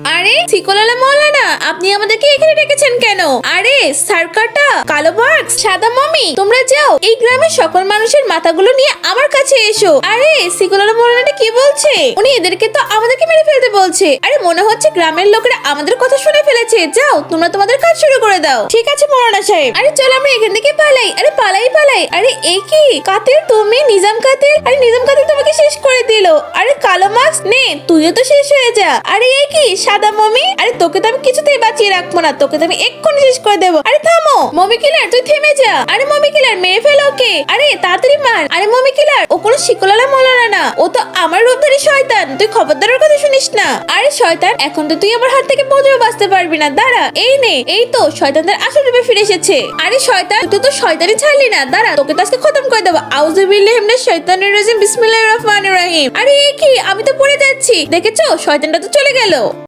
আরে সিকোলালা মৌলানা, আপনি আমাদেরকে এখানে ডেকেছেন কেন? আরে সার্কারটা, কালো বাক্স, সাদা মমি, তোমরা যাও এই গ্রামের সকল মানুষের মাথাগুলো নিয়ে আমার কাছে এসো। আরে সিকোলালা মৌলানাটা কি বলছে? উনি এদেরকে তো আমাদেরকে মেরে ফেলতে বলছে। আরে মনে হচ্ছে গ্রামের লোকেরা আমাদের কথা শুনে ফেলেছে। যাও তোমরা তোমাদের কাজ শুরু করে দাও। ঠিক আছে মৌলানা সাহেব। আরে চল আমরা এখান থেকে পালাই। আরে পালাই। আরে এই কি কাতিল, তুমি নিজাম কাতিল? আরে নিজাম কাতিল তোমাকে শেষ করে দিল। আরে কালো মাস্ক নে, তুইও তো শেষ হয়ে যা। আরে এই কি সাদা মমি? আরে তোকে তো আমি কিছুতেই বাঁচিয়ে রাখবো না, তোকে তো আমি এক্ষুনি শেষ করে দেবো। আরে থামো মমি কিলার, তুই থেমে যা। আরে মমি কিলার মেরে ফেলো ওকে। আরে তাড়াতাড়ি মার। আরে মমি কিলার ও কোনো শিকলালা মলানা না, ও তো আমার রূপধারী শয়তান। তুই খবরদারের কথা শুনিস না। আরে শয়তান, এখন তো তুই আমার হাত থেকে পৌঁছেও বাঁচতে পারবি না। দাঁড়া, এই নে, এই তো শয়তানদের আসল রূপে ফিরে এসেছে। আরে শয়তান, তুই তো শয়তানি ছাড়লি না। দাঁড়া, তোকে তো আজকে খতম করে দেবো। আউযুবিল্লাহি মিনাশ শাইতানির রাজিম, বিসমিল্লাহির রহমানির রহিম। আরে এই কি, আমি তো পড়ে যাচ্ছি। দেখেছো শয়তানটা তো চলে গেল।